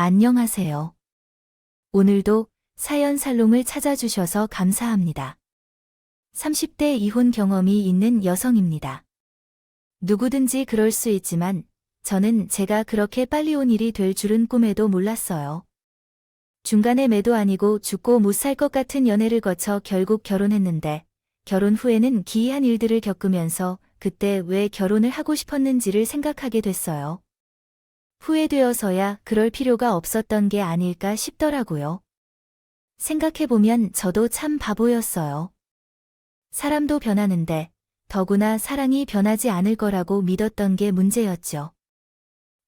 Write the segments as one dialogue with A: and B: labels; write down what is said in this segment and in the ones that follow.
A: 안녕하세요. 오늘도 사연 살롱을 찾아주셔서 감사합니다. 30대 이혼 경험이 있는 여성입니다. 누구든지 그럴 수 있지만 저는 제가 그렇게 빨리 온 일이 될 줄은 꿈에도 몰랐어요. 중간에 매도 아니고 죽고 못 살 것 같은 연애를 거쳐 결국 결혼했는데 결혼 후에는 기이한 일들을 겪으면서 그때 왜 결혼을 하고 싶었는지를 생각하게 됐어요. 후회되어서야 그럴 필요가 없었던 게 아닐까 싶더라고요. 생각해보면 저도 참 바보였어요. 사람도 변하는데 더구나 사랑이 변하지 않을 거라고 믿었던 게 문제였죠.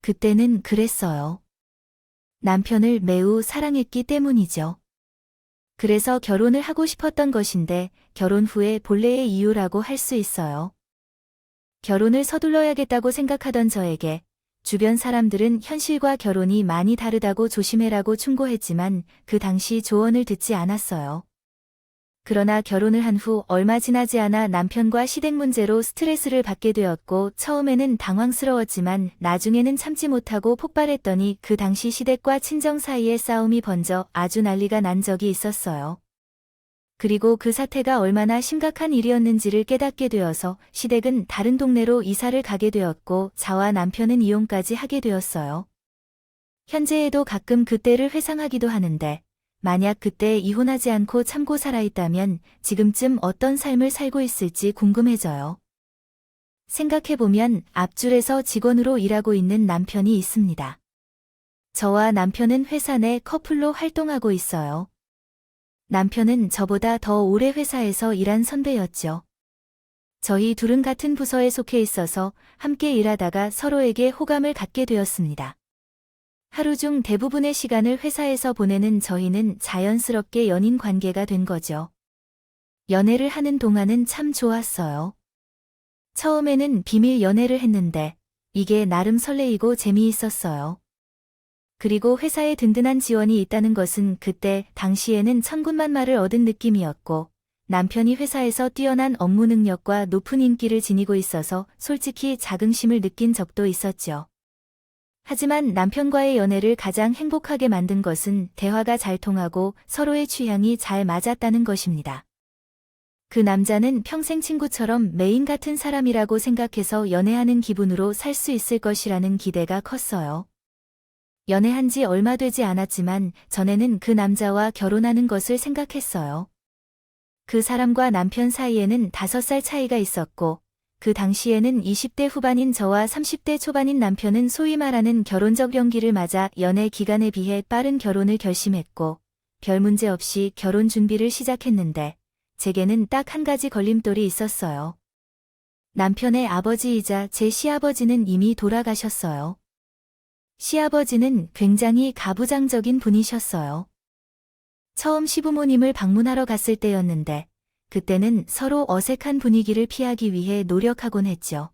A: 그때는 그랬어요. 남편을 매우 사랑했기 때문이죠. 그래서 결혼을 하고 싶었던 것인데 결혼 후에 본래의 이유라고 할 수 있어요. 결혼을 서둘러야겠다고 생각하던 저에게 주변 사람들은 현실과 결혼이 많이 다르다고 조심해라고 충고했지만 그 당시 조언을 듣지 않았어요. 그러나 결혼을 한 후 얼마 지나지 않아 남편과 시댁 문제로 스트레스를 받게 되었고 처음에는 당황스러웠지만 나중에는 참지 못하고 폭발했더니 그 당시 시댁과 친정 사이에 싸움이 번져 아주 난리가 난 적이 있었어요. 그리고 그 사태가 얼마나 심각한 일이었는지를 깨닫게 되어서 시댁은 다른 동네로 이사를 가게 되었고 저와 남편은 이혼까지 하게 되었어요. 현재에도 가끔 그때를 회상하기도 하는데 만약 그때 이혼하지 않고 참고 살아있다면 지금쯤 어떤 삶을 살고 있을지 궁금해져요. 생각해보면 앞줄에서 직원으로 일하고 있는 남편이 있습니다. 저와 남편은 회사 내 커플로 활동하고 있어요. 남편은 저보다 더 오래 회사에서 일한 선배였죠. 저희 둘은 같은 부서에 속해 있어서 함께 일하다가 서로에게 호감을 갖게 되었습니다. 하루 중 대부분의 시간을 회사에서 보내는 저희는 자연스럽게 연인 관계가 된 거죠. 연애를 하는 동안은 참 좋았어요. 처음에는 비밀 연애를 했는데 이게 나름 설레이고 재미있었어요. 그리고 회사에 든든한 지원이 있다는 것은 그때 당시에는 천군만마를 얻은 느낌이었고 남편이 회사에서 뛰어난 업무 능력과 높은 인기를 지니고 있어서 솔직히 자긍심을 느낀 적도 있었죠. 하지만 남편과의 연애를 가장 행복하게 만든 것은 대화가 잘 통하고 서로의 취향이 잘 맞았다는 것입니다. 그 남자는 평생 친구처럼 메인 같은 사람이라고 생각해서 연애하는 기분으로 살 수 있을 것이라는 기대가 컸어요. 연애한 지 얼마 되지 않았지만 전에는 그 남자와 결혼하는 것을 생각했어요. 그 사람과 남편 사이에는 5살 차이가 있었고 그 당시에는 20대 후반인 저와 30대 초반인 남편은 소위 말하는 결혼적 연기를 맞아 연애 기간에 비해 빠른 결혼을 결심했고 별 문제 없이 결혼 준비를 시작했는데 제게는 딱 한 가지 걸림돌이 있었어요. 남편의 아버지이자 제 시아버지는 이미 돌아가셨어요. 시아버지는 굉장히 가부장적인 분이셨어요. 처음 시부모님을 방문하러 갔을 때였는데 그때는 서로 어색한 분위기를 피하기 위해 노력하곤 했죠.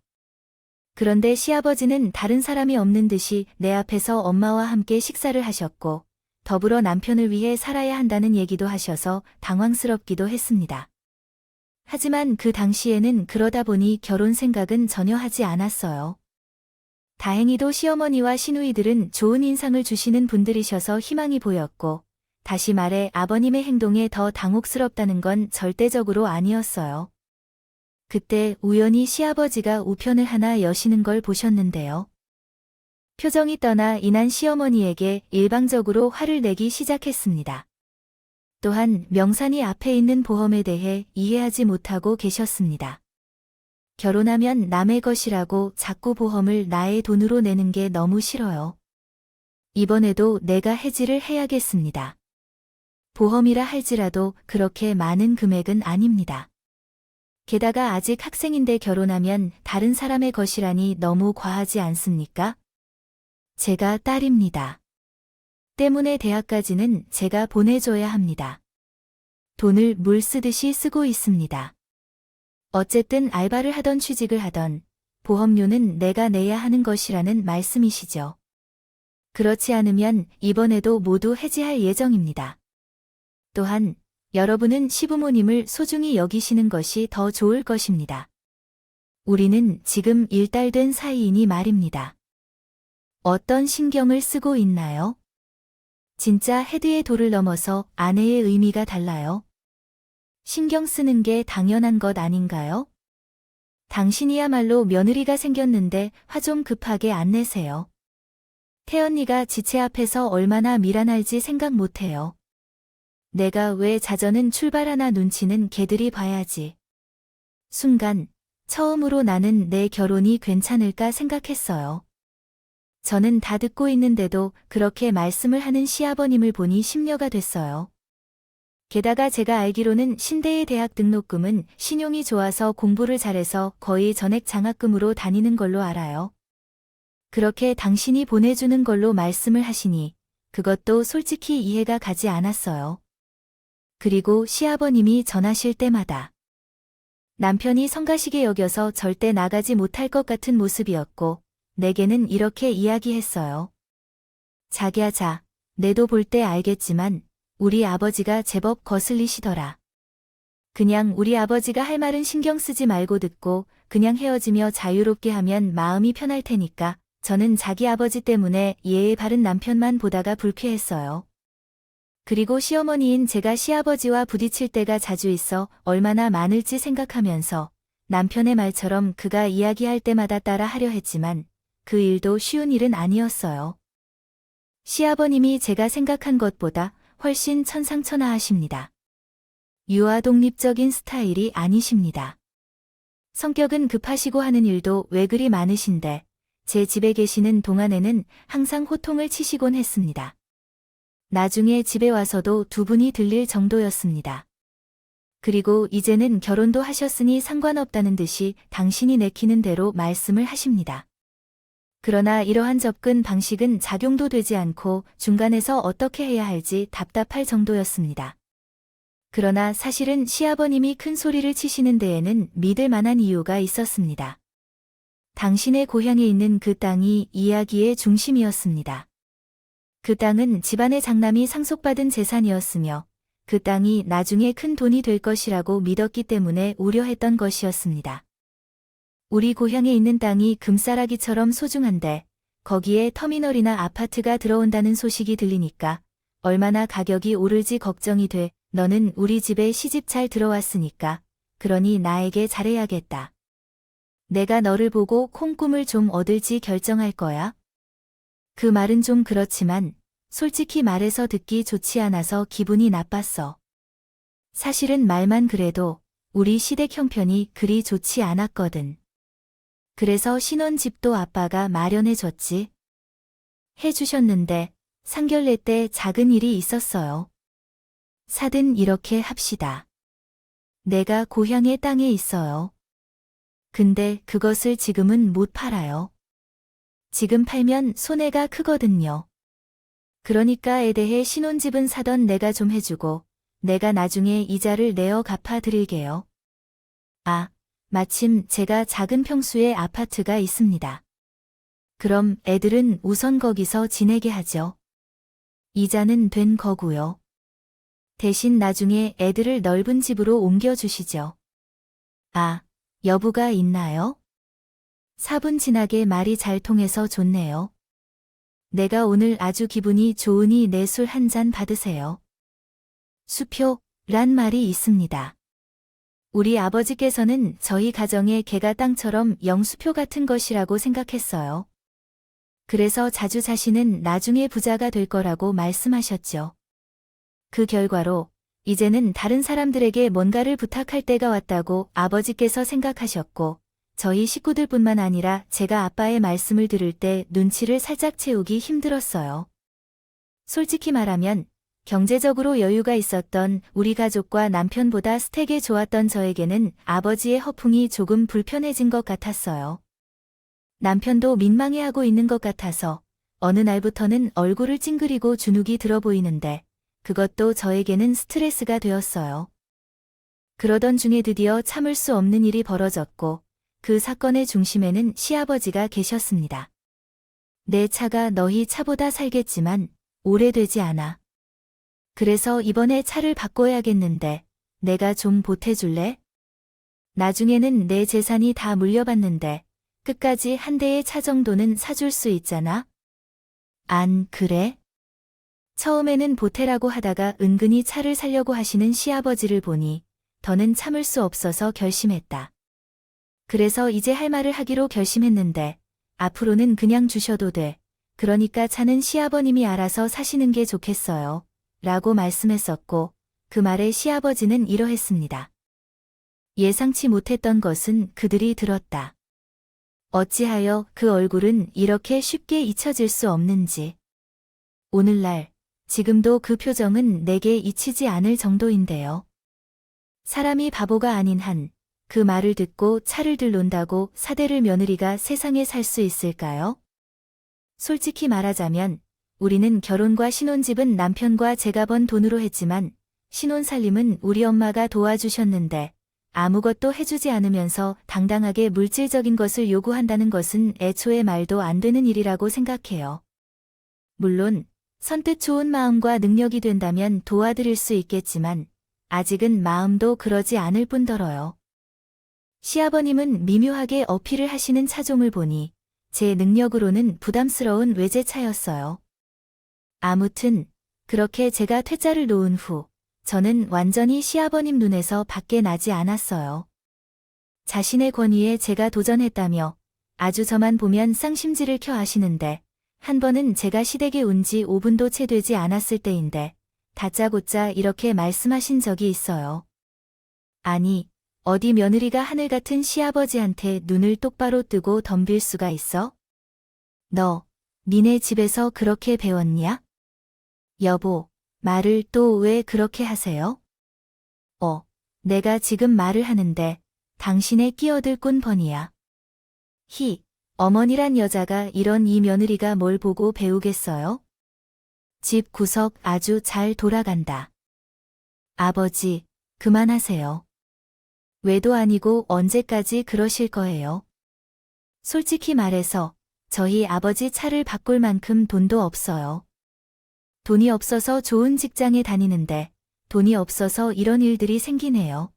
A: 그런데 시아버지는 다른 사람이 없는 듯이 내 앞에서 엄마와 함께 식사를 하셨고 더불어 남편을 위해 살아야 한다는 얘기도 하셔서 당황스럽기도 했습니다. 하지만 그 당시에는 그러다 보니 결혼 생각은 전혀 하지 않았어요. 다행히도 시어머니와 시누이들은 좋은 인상을 주시는 분들이셔서 희망이 보였고 다시 말해 아버님의 행동에 더 당혹스럽다는 건 절대적으로 아니었어요. 그때 우연히 시아버지가 우편을 하나 여시는 걸 보셨는데요. 표정이 떠나 인한 시어머니에게 일방적으로 화를 내기 시작했습니다. 또한 명산이 앞에 있는 보험에 대해 이해하지 못하고 계셨습니다. 결혼하면 남의 것이라고 자꾸 보험을 나의 돈으로 내는 게 너무 싫어요. 이번에도 내가 해지를 해야겠습니다. 보험이라 할지라도 그렇게 많은 금액은 아닙니다. 게다가 아직 학생인데 결혼하면 다른 사람의 것이라니 너무 과하지 않습니까? 제가 딸입니다. 때문에 대학까지는 제가 보내줘야 합니다. 돈을 물 쓰듯이 쓰고 있습니다. 어쨌든 알바를 하던 취직을 하던 보험료는 내가 내야 하는 것이라는 말씀이시죠. 그렇지 않으면 이번에도 모두 해지할 예정입니다. 또한 여러분은 시부모님을 소중히 여기시는 것이 더 좋을 것입니다. 우리는 지금 일달된 사이이니 말입니다. 어떤 신경을 쓰고 있나요? 진짜 헤드의 도를 넘어서 아내의 의미가 달라요. 신경 쓰는 게 당연한 것 아닌가요? 당신이야말로 며느리가 생겼는데 화 좀 급하게 안 내세요. 태언니가 지체 앞에서 얼마나 미안할지 생각 못해요. 내가 왜 자전은 출발하나 눈치는 걔들이 봐야지. 순간 처음으로 나는 내 결혼이 괜찮을까 생각했어요. 저는 다 듣고 있는데도 그렇게 말씀을 하는 시아버님을 보니 심려가 됐어요. 게다가 제가 알기로는 신대의 대학 등록금은 신용이 좋아서 공부를 잘해서 거의 전액 장학금으로 다니는 걸로 알아요. 그렇게 당신이 보내주는 걸로 말씀을 하시니 그것도 솔직히 이해가 가지 않았어요. 그리고 시아버님이 전하실 때마다 남편이 성가시게 여겨서 절대 나가지 못할 것 같은 모습이었고 내게는 이렇게 이야기했어요. 자기야 자, 내도 볼 때 알겠지만 우리 아버지가 제법 거슬리시더라. 그냥 우리 아버지가 할 말은 신경 쓰지 말고 듣고 그냥 헤어지며 자유롭게 하면 마음이 편할 테니까 저는 자기 아버지 때문에 예의 바른 남편만 보다가 불쾌했어요. 그리고 시어머니인 제가 시아버지와 부딪힐 때가 자주 있어 얼마나 많을지 생각하면서 남편의 말처럼 그가 이야기할 때마다 따라 하려 했지만 그 일도 쉬운 일은 아니었어요. 시아버님이 제가 생각한 것보다 훨씬 천상천하하십니다. 유아 독립적인 스타일이 아니십니다. 성격은 급하시고 하는 일도 왜 그리 많으신데 제 집에 계시는 동안에는 항상 호통을 치시곤 했습니다. 나중에 집에 와서도 두 분이 들릴 정도였습니다. 그리고 이제는 결혼도 하셨으니 상관없다는 듯이 당신이 내키는 대로 말씀을 하십니다. 그러나 이러한 접근 방식은 작용도 되지 않고 중간에서 어떻게 해야 할지 답답할 정도였습니다. 그러나 사실은 시아버님이 큰 소리를 치시는 데에는 믿을 만한 이유가 있었습니다. 당신의 고향에 있는 그 땅이 이야기의 중심이었습니다. 그 땅은 집안의 장남이 상속받은 재산이었으며 그 땅이 나중에 큰 돈이 될 것이라고 믿었기 때문에 우려했던 것이었습니다. 우리 고향에 있는 땅이 금싸라기처럼 소중한데 거기에 터미널이나 아파트가 들어온다는 소식이 들리니까 얼마나 가격이 오를지 걱정이 돼 너는 우리 집에 시집 잘 들어왔으니까 그러니 나에게 잘해야겠다. 내가 너를 보고 콩꿈을 좀 얻을지 결정할 거야. 그 말은 좀 그렇지만 솔직히 말해서 듣기 좋지 않아서 기분이 나빴어. 사실은 말만 그래도 우리 시댁 형편이 그리 좋지 않았거든. 그래서 신혼집도 아빠가 마련해줬지. 해주셨는데 상견례 때 작은 일이 있었어요. 사든 이렇게 합시다. 내가 고향의 땅에 있어요. 근데 그것을 지금은 못 팔아요. 지금 팔면 손해가 크거든요. 그러니까에 대해 신혼집은 사던 내가 좀 해주고 내가 나중에 이자를 내어 갚아드릴게요. 아, 마침 제가 작은 평수의 아파트가 있습니다. 그럼 애들은 우선 거기서 지내게 하죠. 이자는 된 거고요. 대신 나중에 애들을 넓은 집으로 옮겨주시죠. 아, 여부가 있나요? 사분진하게 말이 잘 통해서 좋네요. 내가 오늘 아주 기분이 좋으니 내 술 한 잔 받으세요. 수표란 말이 있습니다. 우리 아버지께서는 저희 가정의 개가 땅처럼 영수표 같은 것이라고 생각했어요. 그래서 자주 자신은 나중에 부자가 될 거라고 말씀하셨죠. 그 결과로 이제는 다른 사람들에게 뭔가를 부탁할 때가 왔다고 아버지께서 생각하셨고 저희 식구들뿐만 아니라 제가 아빠의 말씀을 들을 때 눈치를 살짝 채우기 힘들었어요. 솔직히 말하면 경제적으로 여유가 있었던 우리 가족과 남편보다 스택에 좋았던 저에게는 아버지의 허풍이 조금 불편해진 것 같았어요. 남편도 민망해하고 있는 것 같아서 어느 날부터는 얼굴을 찡그리고 주눅이 들어 보이는데 그것도 저에게는 스트레스가 되었어요. 그러던 중에 드디어 참을 수 없는 일이 벌어졌고 그 사건의 중심에는 시아버지가 계셨습니다. 내 차가 너희 차보다 살겠지만 오래되지 않아. 그래서 이번에 차를 바꿔야겠는데 내가 좀 보태줄래? 나중에는 내 재산이 다 물려받는데 끝까지 한 대의 차 정도는 사줄 수 있잖아? 안 그래? 처음에는 보태라고 하다가 은근히 차를 사려고 하시는 시아버지를 보니 더는 참을 수 없어서 결심했다. 그래서 이제 할 말을 하기로 결심했는데 앞으로는 그냥 주셔도 돼. 그러니까 차는 시아버님이 알아서 사시는 게 좋겠어요. 라고 말씀했었고 그 말에 시아버지는 이러했습니다. 예상치 못했던 것은 그들이 들었다. 어찌하여 그 얼굴은 이렇게 쉽게 잊혀질 수 없는지. 오늘날 지금도 그 표정은 내게 잊히지 않을 정도인데요. 사람이 바보가 아닌 한 그 말을 듣고 차를 들론다고 사대를 며느리가 세상에 살 수 있을까요? 솔직히 말하자면 우리는 결혼과 신혼집은 남편과 제가 번 돈으로 했지만 신혼살림은 우리 엄마가 도와주셨는데 아무것도 해주지 않으면서 당당하게 물질적인 것을 요구한다는 것은 애초에 말도 안 되는 일이라고 생각해요. 물론 선뜻 좋은 마음과 능력이 된다면 도와드릴 수 있겠지만 아직은 마음도 그러지 않을 뿐더러요. 시아버님은 미묘하게 어필을 하시는 차종을 보니 제 능력으로는 부담스러운 외제차였어요. 아무튼 그렇게 제가 퇴짜를 놓은 후 저는 완전히 시아버님 눈에서 밖에 나지 않았어요. 자신의 권위에 제가 도전했다며 아주 저만 보면 쌍심지를 켜 하시는데 한 번은 제가 시댁에 온 지 5분도 채 되지 않았을 때인데 다짜고짜 이렇게 말씀하신 적이 있어요. 아니, 어디 며느리가 하늘 같은 시아버지한테 눈을 똑바로 뜨고 덤빌 수가 있어? 너, 니네 집에서 그렇게 배웠냐? 여보, 말을 또 왜 그렇게 하세요? 내가 지금 말을 하는데 당신의 끼어들 꾼번이야. 어머니란 여자가 이런 이 며느리가 뭘 보고 배우겠어요? 집 구석 아주 잘 돌아간다. 아버지, 그만하세요. 외도 아니고 언제까지 그러실 거예요? 솔직히 말해서 저희 아버지 차를 바꿀 만큼 돈도 없어요. 돈이 없어서 좋은 직장에 다니는데 돈이 없어서 이런 일들이 생기네요.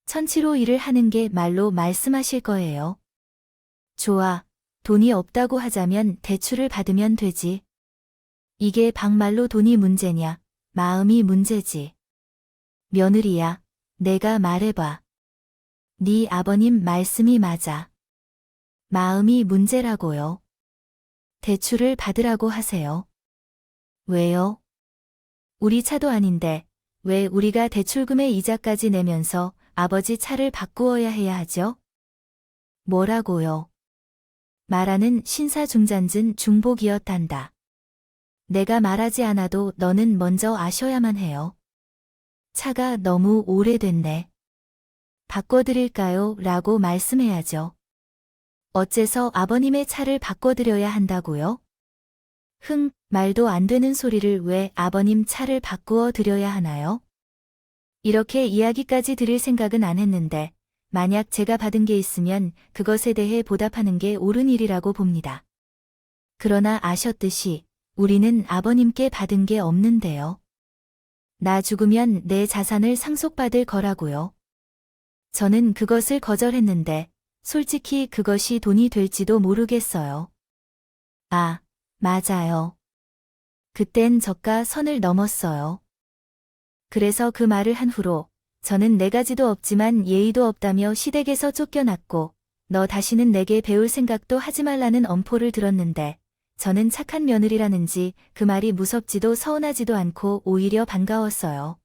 A: 천치로 일을 하는 게 말로 말씀하실 거예요. 좋아, 돈이 없다고 하자면 대출을 받으면 되지. 이게 막말로 돈이 문제냐, 마음이 문제지. 며느리야, 내가 말해봐. 네 아버님 말씀이 맞아. 마음이 문제라고요. 대출을 받으라고 하세요. 왜요? 우리 차도 아닌데 왜 우리가 대출금의 이자까지 내면서 아버지 차를 바꾸어야 해야 하죠? 뭐라고요? 말하는 신사중잔진 중복이었단다. 내가 말하지 않아도 너는 먼저 아셔야만 해요. 차가 너무 오래됐네. 바꿔드릴까요? 라고 말씀해야죠. 어째서 아버님의 차를 바꿔드려야 한다고요? 말도 안 되는 소리를 왜 아버님 차를 바꾸어 드려야 하나요? 이렇게 이야기까지 드릴 생각은 안 했는데 만약 제가 받은 게 있으면 그것에 대해 보답하는 게 옳은 일이라고 봅니다. 그러나 아셨듯이 우리는 아버님께 받은 게 없는데요. 나 죽으면 내 자산을 상속받을 거라고요. 저는 그것을 거절했는데 솔직히 그것이 돈이 될지도 모르겠어요. 아, 맞아요. 그땐 저가 선을 넘었어요. 그래서 그 말을 한 후로 저는 네 가지도 없지만 예의도 없다며 시댁에서 쫓겨났고 너 다시는 내게 배울 생각도 하지 말라는 엄포를 들었는데 저는 착한 며느리라는지 그 말이 무섭지도 서운하지도 않고 오히려 반가웠어요.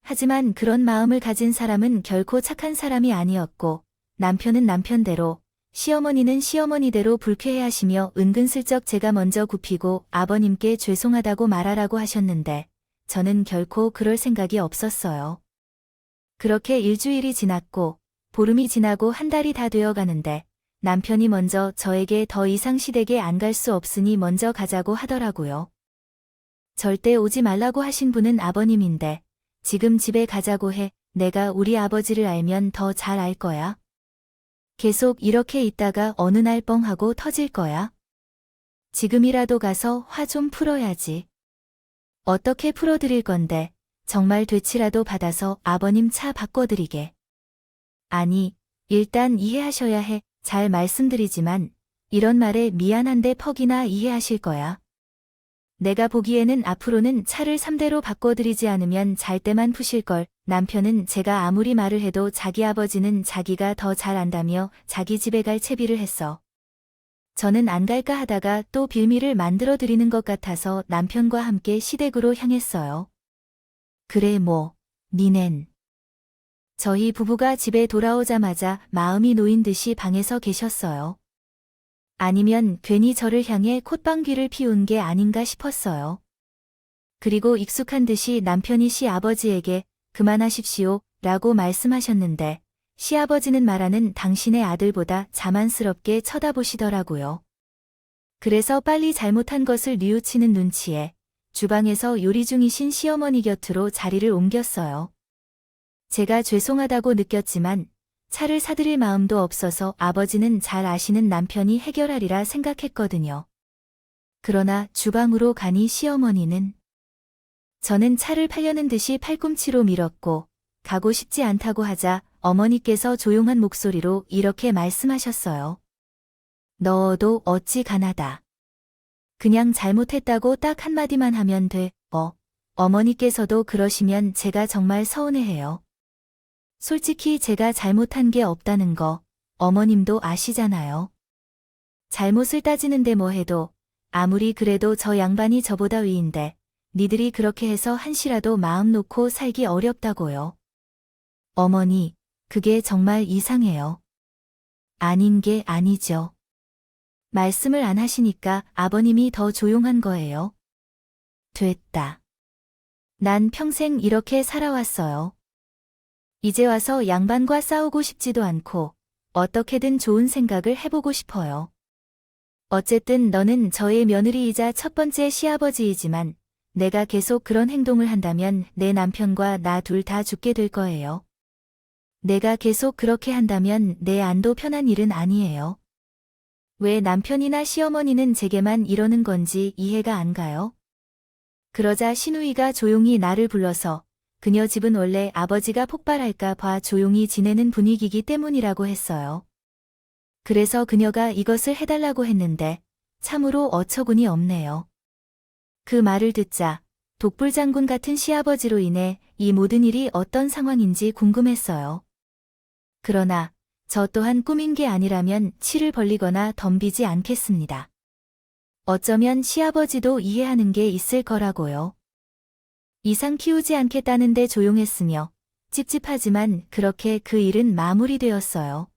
A: 하지만 그런 마음을 가진 사람은 결코 착한 사람이 아니었고 남편은 남편대로 시어머니는 시어머니대로 불쾌해하시며 은근슬쩍 제가 먼저 굽히고 아버님께 죄송하다고 말하라고 하셨는데 저는 결코 그럴 생각이 없었어요. 그렇게 일주일이 지났고 보름이 지나고 한 달이 다 되어 가는데 남편이 먼저 저에게 더 이상 시댁에 안 갈 수 없으니 먼저 가자고 하더라고요. 절대 오지 말라고 하신 분은 아버님인데 지금 집에 가자고 해. 내가 우리 아버지를 알면 더 잘 알 거야. 계속 이렇게 있다가 어느 날 뻥 하고 터질 거야. 지금이라도 가서 화 좀 풀어야지. 어떻게 풀어드릴 건데 정말 되치라도 받아서 아버님 차 바꿔드리게. 아니, 일단 이해하셔야 해. 잘 말씀드리지만 이런 말에 미안한데 퍽이나 이해하실 거야. 내가 보기에는 앞으로는 차를 3대로 바꿔드리지 않으면 잘 때만 푸실걸. 남편은 제가 아무리 말을 해도 자기 아버지는 자기가 더 잘 안다며 자기 집에 갈 채비를 했어. 저는 안 갈까 하다가 또 빌미를 만들어 드리는 것 같아서 남편과 함께 시댁으로 향했어요. 그래 뭐, 니넨. 저희 부부가 집에 돌아오자마자 마음이 놓인 듯이 방에서 계셨어요. 아니면 괜히 저를 향해 콧방귀를 피운 게 아닌가 싶었어요. 그리고 익숙한 듯이 남편이 시아버지에게 그만하십시오 라고 말씀하셨는데 시아버지는 말하는 당신의 아들보다 자만스럽게 쳐다보시더라고요. 그래서 빨리 잘못한 것을 뉘우치는 눈치에 주방에서 요리 중이신 시어머니 곁으로 자리를 옮겼어요. 제가 죄송하다고 느꼈지만 차를 사드릴 마음도 없어서 아버지는 잘 아시는 남편이 해결하리라 생각했거든요. 그러나 주방으로 가니 시어머니는 저는 차를 팔려는 듯이 팔꿈치로 밀었고 가고 싶지 않다고 하자 어머니께서 조용한 목소리로 이렇게 말씀하셨어요. 너도 어찌 가나다. 그냥 잘못했다고 딱 한마디만 하면 돼. 어머니께서도 그러시면 제가 정말 서운해해요. 솔직히 제가 잘못한 게 없다는 거 어머님도 아시잖아요. 잘못을 따지는데 뭐 해도 아무리 그래도 저 양반이 저보다 위인데 니들이 그렇게 해서 한시라도 마음 놓고 살기 어렵다고요. 어머니, 그게 정말 이상해요. 아닌 게 아니죠. 말씀을 안 하시니까 아버님이 더 조용한 거예요. 됐다. 난 평생 이렇게 살아왔어요. 이제 와서 양반과 싸우고 싶지도 않고 어떻게든 좋은 생각을 해보고 싶어요. 어쨌든 너는 저의 며느리이자 첫 번째 시아버지이지만 내가 계속 그런 행동을 한다면 내 남편과 나 둘 다 죽게 될 거예요. 내가 계속 그렇게 한다면 내 안도 편한 일은 아니에요. 왜 남편이나 시어머니는 제게만 이러는 건지 이해가 안 가요? 그러자 시누이가 조용히 나를 불러서 그녀 집은 원래 아버지가 폭발할까 봐 조용히 지내는 분위기이기 때문이라고 했어요. 그래서 그녀가 이것을 해달라고 했는데 참으로 어처구니 없네요. 그 말을 듣자 독불장군 같은 시아버지로 인해 이 모든 일이 어떤 상황인지 궁금했어요. 그러나 저 또한 꾸민 게 아니라면 치를 벌리거나 덤비지 않겠습니다. 어쩌면 시아버지도 이해하는 게 있을 거라고요. 이상 키우지 않겠다는데 조용했으며 찝찝하지만 그렇게 그 일은 마무리되었어요.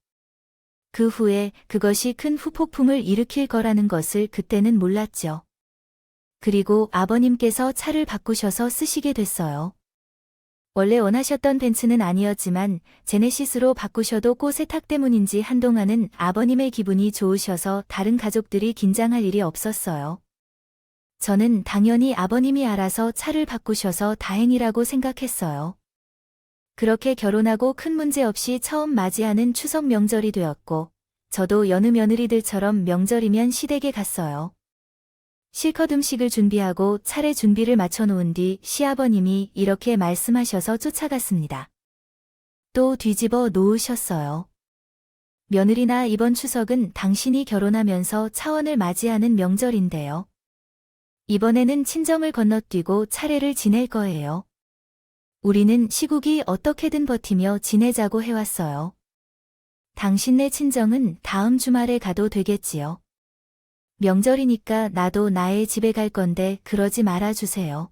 A: 그 후에 그것이 큰 후폭풍을 일으킬 거라는 것을 그때는 몰랐죠. 그리고 아버님께서 차를 바꾸셔서 쓰시게 됐어요. 원래 원하셨던 벤츠는 아니었지만 제네시스로 바꾸셔도 꽃 세탁 때문인지 한동안은 아버님의 기분이 좋으셔서 다른 가족들이 긴장할 일이 없었어요. 저는 당연히 아버님이 알아서 차를 바꾸셔서 다행이라고 생각했어요. 그렇게 결혼하고 큰 문제 없이 처음 맞이하는 추석 명절이 되었고 저도 여느 며느리들처럼 명절이면 시댁에 갔어요. 실컷 음식을 준비하고 차례 준비를 마쳐놓은 뒤 시아버님이 이렇게 말씀하셔서 쫓아갔습니다. 또 뒤집어 놓으셨어요. 며느리나 이번 추석은 당신이 결혼하면서 차원을 맞이하는 명절인데요. 이번에는 친정을 건너뛰고 차례를 지낼 거예요. 우리는 시국이 어떻게든 버티며 지내자고 해왔어요. 당신네 친정은 다음 주말에 가도 되겠지요. 명절이니까 나도 나의 집에 갈 건데 그러지 말아주세요.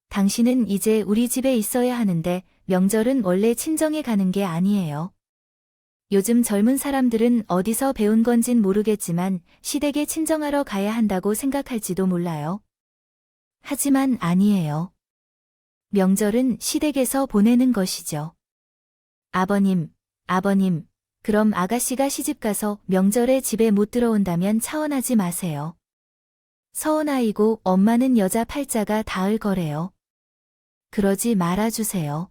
A: 당신은 이제 우리 집에 있어야 하는데 명절은 원래 친정에 가는 게 아니에요. 요즘 젊은 사람들은 어디서 배운 건진 모르겠지만 시댁에 친정하러 가야 한다고 생각할지도 몰라요. 하지만 아니에요. 명절은 시댁에서 보내는 것이죠. 아버님, 그럼 아가씨가 시집가서 명절에 집에 못 들어온다면 차원하지 마세요. 서운아이고 엄마는 여자 팔자가 닿을 거래요. 그러지 말아주세요.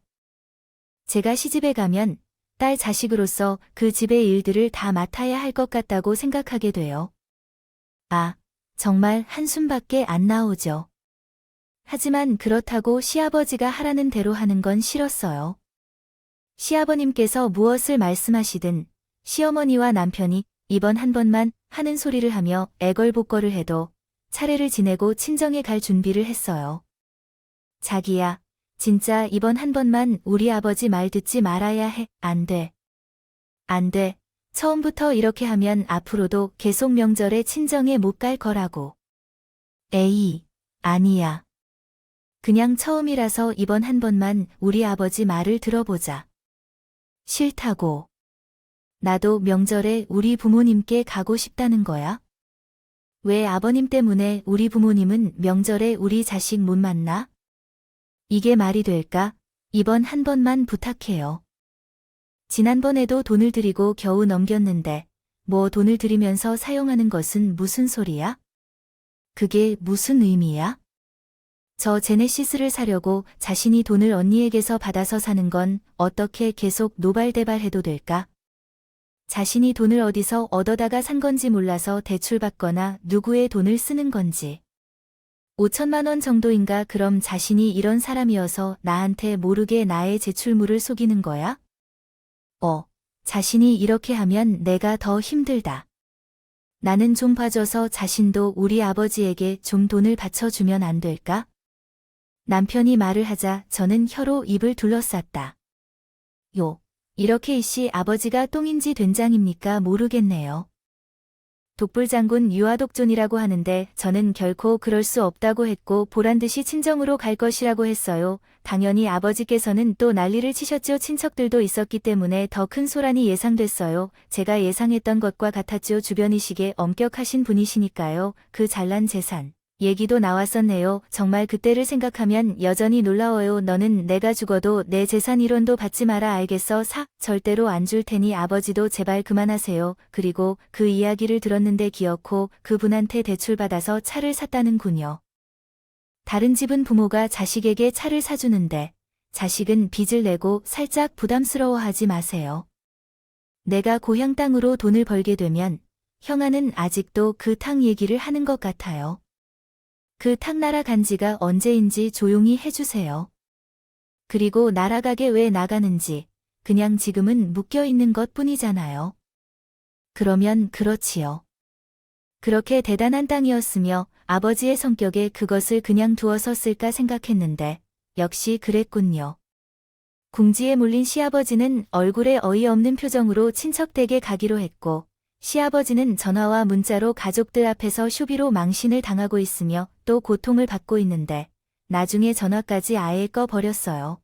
A: 제가 시집에 가면 딸 자식으로서 그 집의 일들을 다 맡아야 할 것 같다고 생각하게 돼요. 아, 정말 한숨밖에 안 나오죠. 하지만 그렇다고 시아버지가 하라는 대로 하는 건 싫었어요. 시아버님께서 무엇을 말씀하시든 시어머니와 남편이 이번 한 번만 하는 소리를 하며 애걸복걸을 해도 차례를 지내고 친정에 갈 준비를 했어요. 자기야, 진짜 이번 한 번만 우리 아버지 말 듣지 말아야 해. 안 돼. 안 돼. 처음부터 이렇게 하면 앞으로도 계속 명절에 친정에 못 갈 거라고. 에이, 아니야. 그냥 처음이라서 이번 한 번만 우리 아버지 말을 들어보자. 싫다고. 나도 명절에 우리 부모님께 가고 싶다는 거야? 왜 아버님 때문에 우리 부모님은 명절에 우리 자식 못 만나? 이게 말이 될까? 이번 한 번만 부탁해요. 지난번에도 돈을 드리고 겨우 넘겼는데, 뭐 돈을 들이면서 사용하는 것은 무슨 소리야? 그게 무슨 의미야? 저 제네시스를 사려고 자신이 돈을 언니에게서 받아서 사는 건 어떻게 계속 노발대발해도 될까? 자신이 돈을 어디서 얻어다가 산 건지 몰라서 대출받거나 누구의 돈을 쓰는 건지. 5천만 원 정도인가? 그럼 자신이 이런 사람이어서 나한테 모르게 나의 제출물을 속이는 거야? 자신이 이렇게 하면 내가 더 힘들다. 나는 좀 봐줘서 자신도 우리 아버지에게 좀 돈을 바쳐주면 안 될까? 남편이 말을 하자 저는 혀로 입을 둘러쌌다. 이렇게 이씨 아버지가 똥인지 된장입니까? 모르겠네요. 독불장군 유아독존이라고 하는데 저는 결코 그럴 수 없다고 했고 보란듯이 친정으로 갈 것이라고 했어요. 당연히 아버지께서는 또 난리를 치셨죠. 친척들도 있었기 때문에 더 큰 소란이 예상됐어요. 제가 예상했던 것과 같았죠. 주변이식에 엄격하신 분이시니까요. 그 잘난 재산 얘기도 나왔었네요. 정말 그때를 생각하면 여전히 놀라워요. 너는 내가 죽어도 내 재산 1원도 받지 마라. 알겠어? 절대로 안 줄 테니 아버지도 제발 그만하세요. 그리고 그 이야기를 들었는데 기어코 그분한테 대출받아서 차를 샀다는군요. 다른 집은 부모가 자식에게 차를 사주는데 자식은 빚을 내고 살짝 부담스러워하지 마세요. 내가 고향 땅으로 돈을 벌게 되면 형아는 아직도 그 탕 얘기를 하는 것 같아요. 그 탕 날아간 지가 언제인지 조용히 해주세요. 그리고 날아가게 왜 나가는지 그냥 지금은 묶여있는 것 뿐이잖아요. 그러면 그렇지요. 그렇게 대단한 땅이었으며 아버지의 성격에 그것을 그냥 두어서 쓸까 생각했는데 역시 그랬군요. 궁지에 몰린 시아버지는 얼굴에 어이없는 표정으로 친척 댁에 가기로 했고 시아버지는 전화와 문자로 가족들 앞에서 쇼비로 망신을 당하고 있으며 또 고통을 받고 있는데 나중에 전화까지 아예 꺼버렸어요.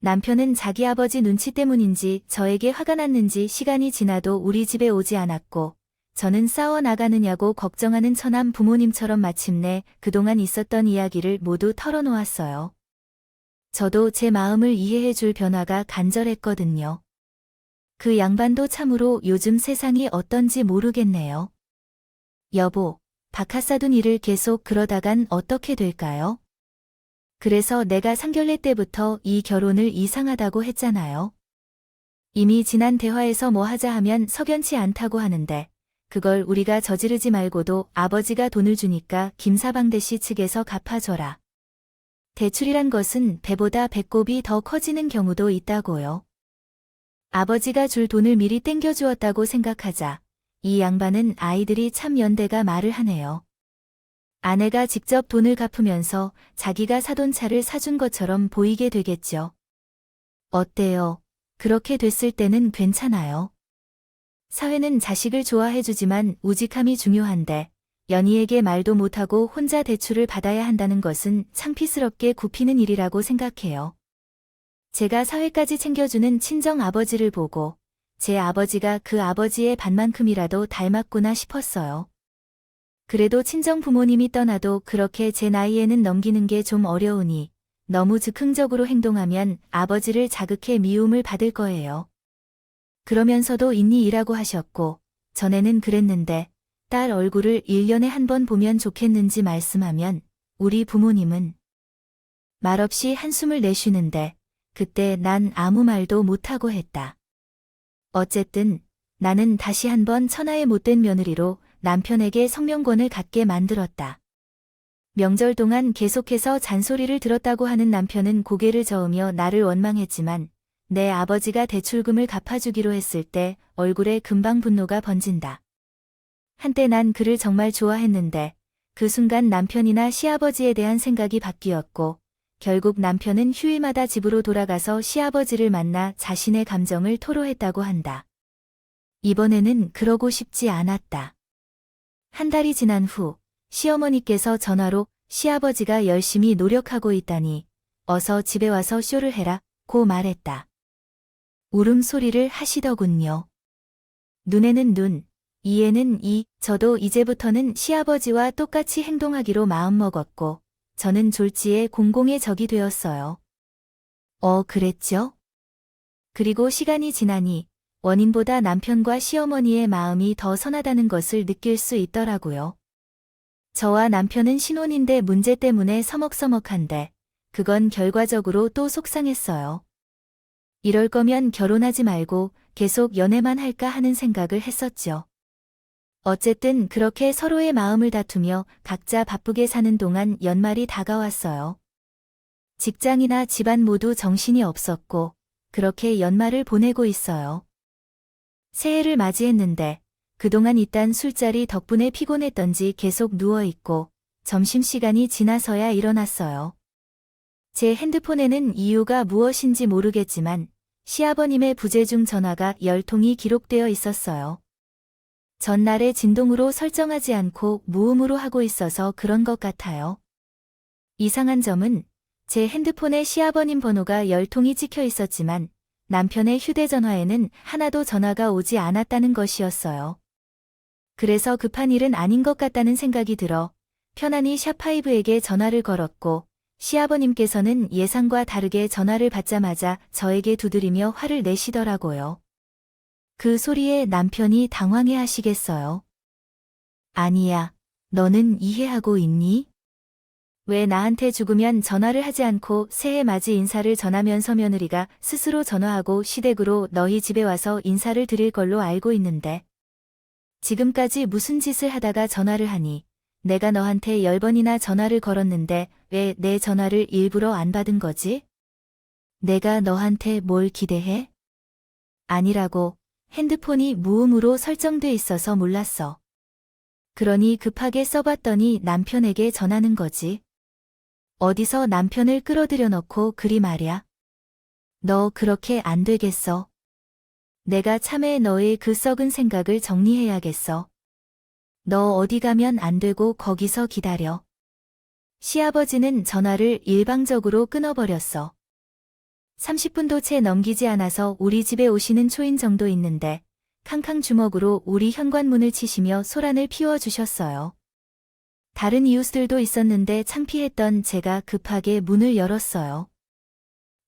A: 남편은 자기 아버지 눈치 때문인지 저에게 화가 났는지 시간이 지나도 우리 집에 오지 않았고 저는 싸워 나가느냐고 걱정하는 처남 부모님처럼 마침내 그동안 있었던 이야기를 모두 털어놓았어요. 저도 제 마음을 이해해 줄 변화가 간절했거든요. 그 양반도 참으로 요즘 세상이 어떤지 모르겠네요. 여보, 박하사둔 일을 계속 그러다간 어떻게 될까요? 그래서 내가 상견례 때부터 이 결혼을 이상하다고 했잖아요. 이미 지난 대화에서 뭐 하자 하면 석연치 않다고 하는데 그걸 우리가 저지르지 말고도 아버지가 돈을 주니까 김사방대 씨 측에서 갚아줘라. 대출이란 것은 배보다 배꼽이 더 커지는 경우도 있다고요. 아버지가 줄 돈을 미리 땡겨주었다고 생각하자 이 양반은 아이들이 참 연대가 말을 하네요. 아내가 직접 돈을 갚으면서 자기가 사돈 차를 사준 것처럼 보이게 되겠죠. 어때요? 그렇게 됐을 때는 괜찮아요. 사회는 자식을 좋아해주지만 우직함이 중요한데 연희에게 말도 못하고 혼자 대출을 받아야 한다는 것은 창피스럽게 굽히는 일이라고 생각해요. 제가 사회까지 챙겨주는 친정 아버지를 보고 제 아버지가 그 아버지의 반만큼이라도 닮았구나 싶었어요. 그래도 친정 부모님이 떠나도 그렇게 제 나이에는 넘기는 게 좀 어려우니 너무 즉흥적으로 행동하면 아버지를 자극해 미움을 받을 거예요. 그러면서도 있니 일하고 하셨고 전에는 그랬는데 딸 얼굴을 1년에 한 번 보면 좋겠는지 말씀하면 우리 부모님은 말없이 한숨을 내쉬는데 그때 난 아무 말도 못하고 했다. 어쨌든 나는 다시 한번 천하의 못된 며느리로 남편에게 성명권을 갖게 만들었다. 명절 동안 계속해서 잔소리를 들었다고 하는 남편은 고개를 저으며 나를 원망했지만 내 아버지가 대출금을 갚아주기로 했을 때 얼굴에 금방 분노가 번진다. 한때 난 그를 정말 좋아했는데 그 순간 남편이나 시아버지에 대한 생각이 바뀌었고 결국 남편은 휴일마다 집으로 돌아가서 시아버지를 만나 자신의 감정을 토로했다고 한다. 이번에는 그러고 싶지 않았다. 한 달이 지난 후 시어머니께서 전화로 시아버지가 열심히 노력하고 있다니 어서 집에 와서 쇼를 해라 고 말했다. 울음소리를 하시더군요. 눈에는 눈, 이에는 이, 저도 이제부터는 시아버지와 똑같이 행동하기로 마음먹었고 저는 졸지에 공공의 적이 되었어요. 그랬죠? 그리고 시간이 지나니 원인보다 남편과 시어머니의 마음이 더 선하다는 것을 느낄 수 있더라고요. 저와 남편은 신혼인데 문제 때문에 서먹서먹한데 그건 결과적으로 또 속상했어요. 이럴 거면 결혼하지 말고 계속 연애만 할까 하는 생각을 했었죠. 어쨌든 그렇게 서로의 마음을 다투며 각자 바쁘게 사는 동안 연말이 다가왔어요. 직장이나 집안 모두 정신이 없었고 그렇게 연말을 보내고 있어요. 새해를 맞이했는데 그동안 있던 술자리 덕분에 피곤했던지 계속 누워있고 점심시간이 지나서야 일어났어요. 제 핸드폰에는 이유가 무엇인지 모르겠지만 시아버님의 부재중 전화가 10통이 기록되어 있었어요. 전날의 진동으로 설정하지 않고 무음으로 하고 있어서 그런 것 같아요. 이상한 점은 제 핸드폰에 시아버님 번호가 10통이 찍혀 있었지만 남편의 휴대전화에는 하나도 전화가 오지 않았다는 것이었어요. 그래서 급한 일은 아닌 것 같다는 생각이 들어 편안히 샵5에게 전화를 걸었고 시아버님께서는 예상과 다르게 전화를 받자마자 저에게 두드리며 화를 내시더라고요. 그 소리에 남편이 당황해 하시겠어요. 아니야, 너는 이해하고 있니? 왜 나한테 죽으면 전화를 하지 않고 새해 맞이 인사를 전하면서 며느리가 스스로 전화하고 시댁으로 너희 집에 와서 인사를 드릴 걸로 알고 있는데. 지금까지 무슨 짓을 하다가 전화를 하니? 내가 너한테 10번이나 전화를 걸었는데 왜 내 전화를 일부러 안 받은 거지? 내가 너한테 뭘 기대해? 아니라고. 핸드폰이 무음으로 설정돼 있어서 몰랐어. 그러니 급하게 써봤더니 남편에게 전하는 거지. 어디서 남편을 끌어들여 넣고 그리 말야. 너 그렇게 안 되겠어. 내가 참에 너의 그 썩은 생각을 정리해야겠어. 너 어디 가면 안 되고 거기서 기다려. 시아버지는 전화를 일방적으로 끊어버렸어. 30분도 채 넘기지 않아서 우리 집에 오시는 초인 정도 있는데 캉캉 주먹으로 우리 현관문을 치시며 소란을 피워주셨어요. 다른 이웃들도 있었는데 창피했던 제가 급하게 문을 열었어요.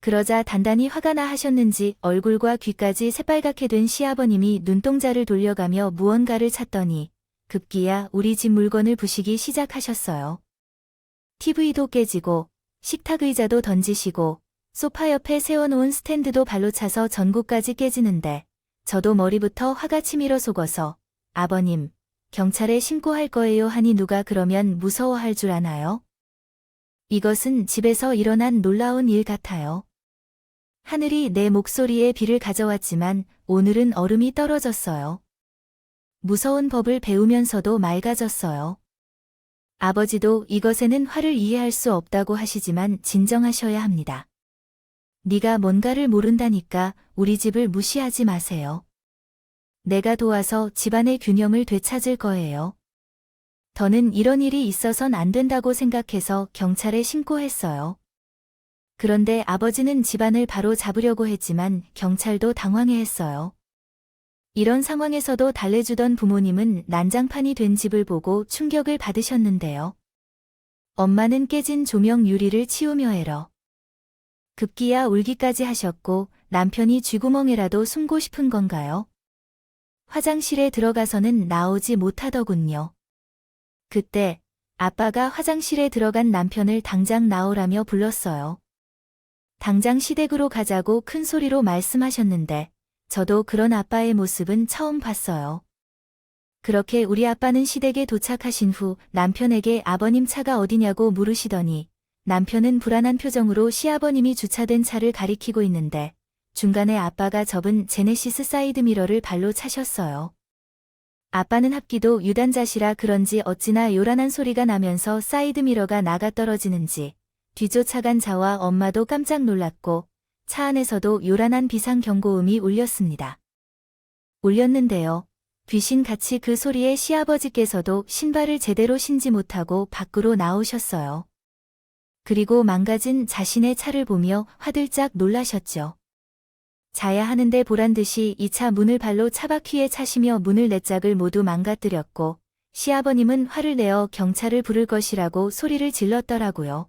A: 그러자 단단히 화가 나 하셨는지 얼굴과 귀까지 새빨갛게 된 시아버님이 눈동자를 돌려가며 무언가를 찾더니 급기야 우리 집 물건을 부시기 시작하셨어요. TV도 깨지고 식탁 의자도 던지시고 소파 옆에 세워놓은 스탠드도 발로 차서 전구까지 깨지는데 저도 머리부터 화가 치밀어 속어서 아버님, 경찰에 신고할 거예요 하니 누가 그러면 무서워할 줄 아나요? 이것은 집에서 일어난 놀라운 일 같아요. 하늘이 내 목소리에 비를 가져왔지만 오늘은 얼음이 떨어졌어요. 무서운 법을 배우면서도 맑아졌어요. 아버지도 이것에는 화를 이해할 수 없다고 하시지만 진정하셔야 합니다. 네가 뭔가를 모른다니까 우리 집을 무시하지 마세요. 내가 도와서 집안의 균형을 되찾을 거예요. 더는 이런 일이 있어선 안 된다고 생각해서 경찰에 신고했어요. 그런데 아버지는 집안을 바로 잡으려고 했지만 경찰도 당황해했어요. 이런 상황에서도 달래주던 부모님은 난장판이 된 집을 보고 충격을 받으셨는데요. 엄마는 깨진 조명 유리를 치우며 애러 급기야 울기까지 하셨고 남편이 쥐구멍에라도 숨고 싶은 건가요? 화장실에 들어가서는 나오지 못하더군요. 그때 아빠가 화장실에 들어간 남편을 당장 나오라며 불렀어요. 당장 시댁으로 가자고 큰 소리로 말씀하셨는데 저도 그런 아빠의 모습은 처음 봤어요. 그렇게 우리 아빠는 시댁에 도착하신 후 남편에게 아버님 차가 어디냐고 물으시더니 남편은 불안한 표정으로 시아버님이 주차된 차를 가리키고 있는데 중간에 아빠가 접은 제네시스 사이드미러를 발로 차셨어요. 아빠는 합기도 유단자시라 그런지 어찌나 요란한 소리가 나면서 사이드미러가 나가 떨어지는지 뒤쫓아간 자와 엄마도 깜짝 놀랐고 차 안에서도 요란한 비상경고음이 울렸습니다. 울렸는데요. 귀신같이 그 소리에 시아버지께서도 신발을 제대로 신지 못하고 밖으로 나오셨어요. 그리고 망가진 자신의 차를 보며 화들짝 놀라셨죠. 자야 하는데 보란듯이 이 차 문을 발로 차바퀴에 차시며 문을 네 짝을 모두 망가뜨렸고 시아버님은 화를 내어 경찰을 부를 것이라고 소리를 질렀더라고요.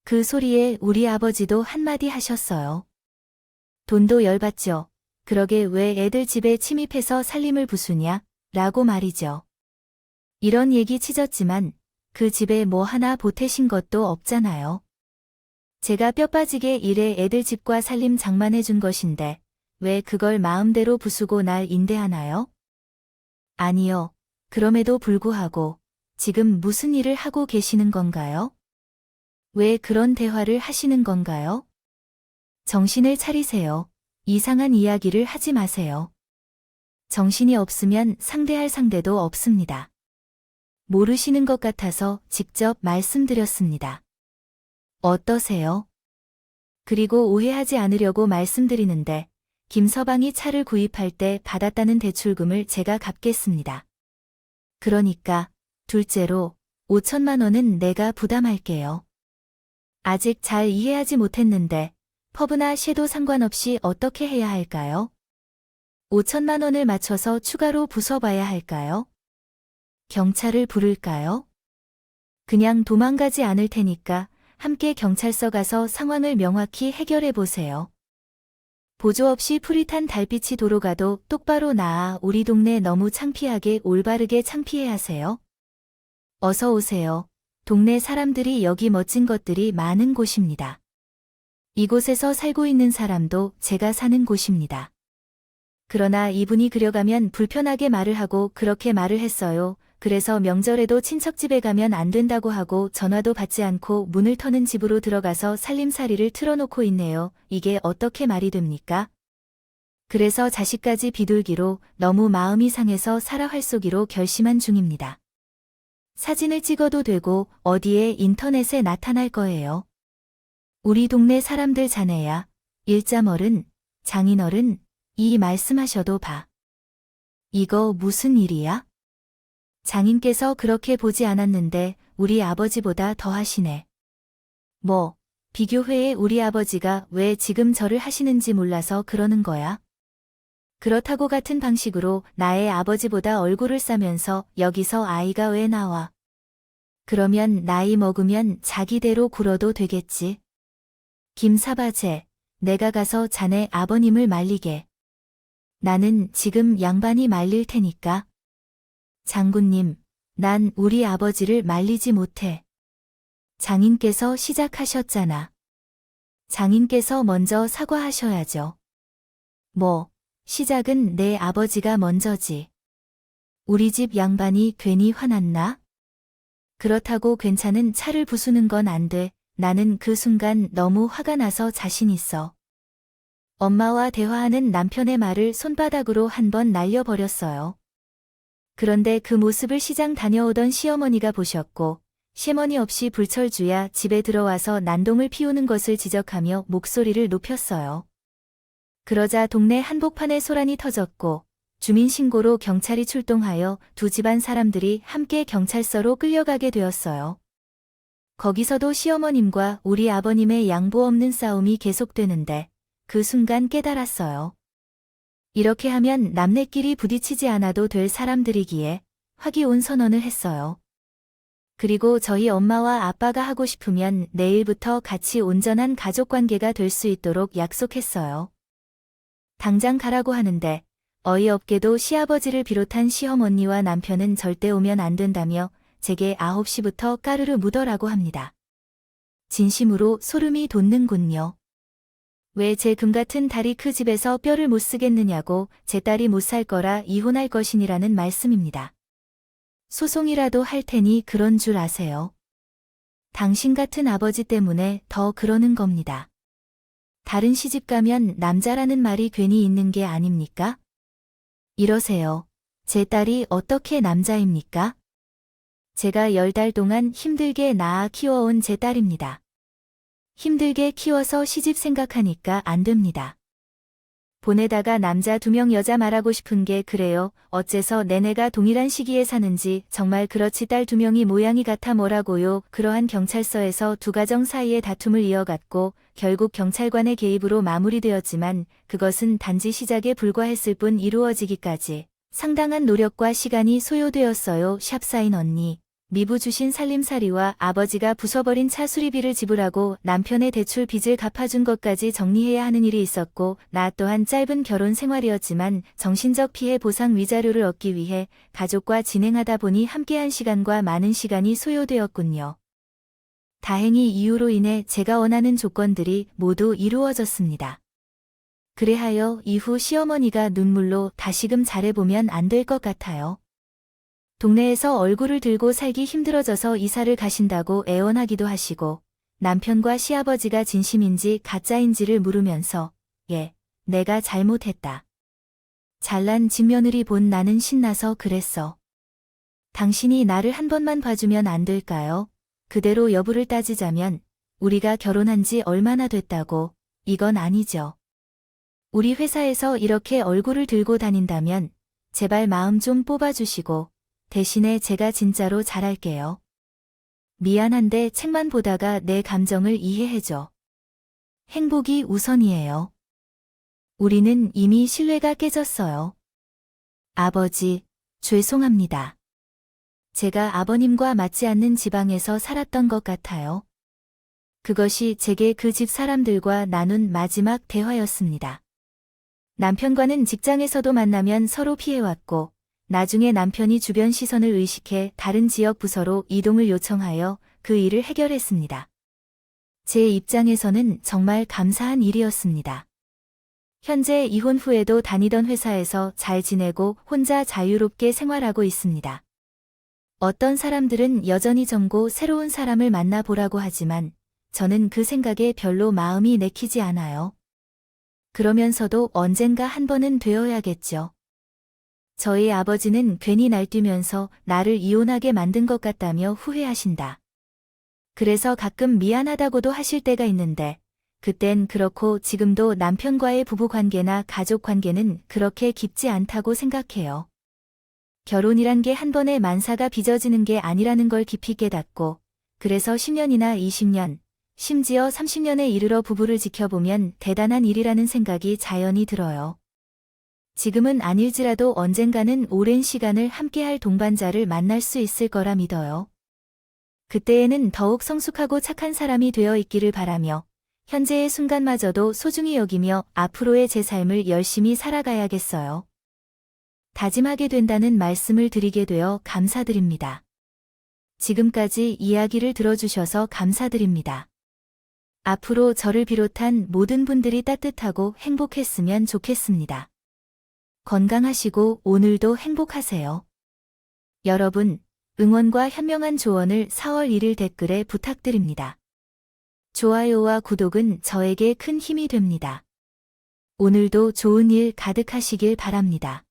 A: 그 소리에 우리 아버지도 한마디 하셨어요. 돈도 열받죠. 그러게 왜 애들 집에 침입해서 살림을 부수냐? 라고 말이죠. 이런 얘기 치졌지만 그 집에 뭐 하나 보태신 것도 없잖아요. 제가 뼈 빠지게 일해 애들 집과 살림 장만해 준 것인데 왜 그걸 마음대로 부수고 날 인대하나요? 아니요. 그럼에도 불구하고 지금 무슨 일을 하고 계시는 건가요? 왜 그런 대화를 하시는 건가요? 정신을 차리세요. 이상한 이야기를 하지 마세요. 정신이 없으면 상대할 상대도 없습니다. 모르시는 것 같아서 직접 말씀드렸습니다. 어떠세요? 그리고 오해하지 않으려고 말씀드리는데 김서방이 차를 구입할 때 받았다는 대출금을 제가 갚겠습니다. 그러니까 둘째로 5천만 원은 내가 부담할게요. 아직 잘 이해하지 못했는데 퍼브나 쉐도 상관없이 어떻게 해야 할까요? 5천만 원을 맞춰서 추가로 부숴봐야 할까요? 경찰을 부를까요? 그냥 도망가지 않을 테니까 함께 경찰서 가서 상황을 명확히 해결해 보세요. 보조 없이 푸릿한 달빛이 도로 가도 똑바로 나아 우리 동네 너무 창피하게 올바르게 창피해 하세요. 어서 오세요. 동네 사람들이 여기 멋진 것들이 많은 곳입니다. 이곳에서 살고 있는 사람도 제가 사는 곳입니다. 그러나 이분이 그려가면 불편하게 말을 하고 그렇게 말을 했어요. 그래서 명절에도 친척집에 가면 안 된다고 하고 전화도 받지 않고 문을 터는 집으로 들어가서 살림살이를 틀어놓고 있네요. 이게 어떻게 말이 됩니까? 그래서 자식까지 비둘기로 너무 마음이 상해서 살아 활쏘기로 결심한 중입니다. 사진을 찍어도 되고 어디에 인터넷에 나타날 거예요. 우리 동네 사람들 자네야, 일자머른, 장인어른, 이 말씀하셔도 봐. 이거 무슨 일이야? 장인께서 그렇게 보지 않았는데 우리 아버지보다 더 하시네. 뭐, 비교회에 우리 아버지가 왜 지금 절을 하시는지 몰라서 그러는 거야? 그렇다고 같은 방식으로 나의 아버지보다 얼굴을 싸면서 여기서 아이가 왜 나와? 그러면 나이 먹으면 자기대로 굴어도 되겠지. 김사바제, 내가 가서 자네 아버님을 말리게. 나는 지금 양반이 말릴 테니까. 장군님, 난 우리 아버지를 말리지 못해. 장인께서 시작하셨잖아. 장인께서 먼저 사과하셔야죠. 뭐, 시작은 내 아버지가 먼저지. 우리 집 양반이 괜히 화났나? 그렇다고 괜찮은 차를 부수는 건 안 돼. 나는 그 순간 너무 화가 나서 자신 있어. 엄마와 대화하는 남편의 말을 손바닥으로 한번 날려버렸어요. 그런데 그 모습을 시장 다녀오던 시어머니가 보셨고 시어머니 없이 불철주야 집에 들어와서 난동을 피우는 것을 지적하며 목소리를 높였어요. 그러자 동네 한복판에 소란이 터졌고 주민신고로 경찰이 출동하여 두 집안 사람들이 함께 경찰서로 끌려가게 되었어요. 거기서도 시어머님과 우리 아버님의 양보 없는 싸움이 계속되는데 그 순간 깨달았어요. 이렇게 하면 남네끼리 부딪히지 않아도 될 사람들이기에 화기온선언을 했어요. 그리고 저희 엄마와 아빠가 하고 싶으면 내일부터 같이 온전한 가족관계가 될 수 있도록 약속했어요. 당장 가라고 하는데 어이없게도 시아버지를 비롯한 시어머니와 남편은 절대 오면 안 된다며 제게 9시부터 까르르 묻어라고 합니다. 진심으로 소름이 돋는군요. 왜 제 금같은 딸이 그 집에서 뼈를 못 쓰겠느냐고 제 딸이 못 살 거라 이혼할 것이니라는 말씀입니다. 소송이라도 할 테니 그런 줄 아세요. 당신 같은 아버지 때문에 더 그러는 겁니다. 다른 시집 가면 남자라는 말이 괜히 있는 게 아닙니까? 이러세요. 제 딸이 어떻게 남자입니까? 제가 10달 동안 힘들게 낳아 키워온 제 딸입니다. 힘들게 키워서 시집 생각하니까 안 됩니다. 보내다가 남자 2명 여자 말하고 싶은 게 그래요. 어째서 내내가 동일한 시기에 사는지 정말 그렇지 딸 2명이 모양이 같아 뭐라고요. 그러한 경찰서에서 2가정 사이의 다툼을 이어갔고 결국 경찰관의 개입으로 마무리되었지만 그것은 단지 시작에 불과했을 뿐 이루어지기까지 상당한 노력과 시간이 소요되었어요. 샵사인 언니. 미부 주신 살림살이와 아버지가 부숴버린 차 수리비를 지불하고 남편의 대출 빚을 갚아준 것까지 정리해야 하는 일이 있었고 나 또한 짧은 결혼 생활이었지만 정신적 피해 보상 위자료를 얻기 위해 가족과 진행하다 보니 함께한 시간과 많은 시간이 소요되었군요. 다행히 이후로 인해 제가 원하는 조건들이 모두 이루어졌습니다. 그래하여 이후 시어머니가 눈물로 다시금 잘해보면 안 될 것 같아요. 동네에서 얼굴을 들고 살기 힘들어져서 이사를 가신다고 애원하기도 하시고 남편과 시아버지가 진심인지 가짜인지를 물으면서 내가 잘못했다. 잘난 집며느리 본 나는 신나서 그랬어. 당신이 나를 한 번만 봐주면 안 될까요? 그대로 여부를 따지자면 우리가 결혼한 지 얼마나 됐다고 이건 아니죠. 우리 회사에서 이렇게 얼굴을 들고 다닌다면 제발 마음 좀 뽑아주시고 대신에 제가 진짜로 잘할게요. 미안한데 책만 보다가 내 감정을 이해해줘. 행복이 우선이에요. 우리는 이미 신뢰가 깨졌어요. 아버지, 죄송합니다. 제가 아버님과 맞지 않는 지방에서 살았던 것 같아요. 그것이 제게 그 집 사람들과 나눈 마지막 대화였습니다. 남편과는 직장에서도 만나면 서로 피해왔고 나중에 남편이 주변 시선을 의식해 다른 지역 부서로 이동을 요청하여 그 일을 해결했습니다. 제 입장에서는 정말 감사한 일이었습니다. 현재 이혼 후에도 다니던 회사에서 잘 지내고 혼자 자유롭게 생활하고 있습니다. 어떤 사람들은 여전히 젊고 새로운 사람을 만나보라고 하지만 저는 그 생각에 별로 마음이 내키지 않아요. 그러면서도 언젠가 한 번은 되어야겠죠. 저희 아버지는 괜히 날뛰면서 나를 이혼하게 만든 것 같다며 후회하신다. 그래서 가끔 미안하다고도 하실 때가 있는데 그땐 그렇고 지금도 남편과의 부부관계나 가족관계는 그렇게 깊지 않다고 생각해요. 결혼이란 게 한 번에 만사가 빚어지는 게 아니라는 걸 깊이 깨닫고 그래서 10년이나 20년, 심지어 30년에 이르러 부부를 지켜보면 대단한 일이라는 생각이 자연히 들어요. 지금은 아닐지라도 언젠가는 오랜 시간을 함께할 동반자를 만날 수 있을 거라 믿어요. 그때에는 더욱 성숙하고 착한 사람이 되어 있기를 바라며 현재의 순간마저도 소중히 여기며 앞으로의 제 삶을 열심히 살아가야겠어요. 다짐하게 된다는 말씀을 드리게 되어 감사드립니다. 지금까지 이야기를 들어주셔서 감사드립니다. 앞으로 저를 비롯한 모든 분들이 따뜻하고 행복했으면 좋겠습니다. 건강하시고 오늘도 행복하세요. 여러분, 응원과 현명한 조언을 4월 1일 댓글에 부탁드립니다. 좋아요와 구독은 저에게 큰 힘이 됩니다. 오늘도 좋은 일 가득하시길 바랍니다.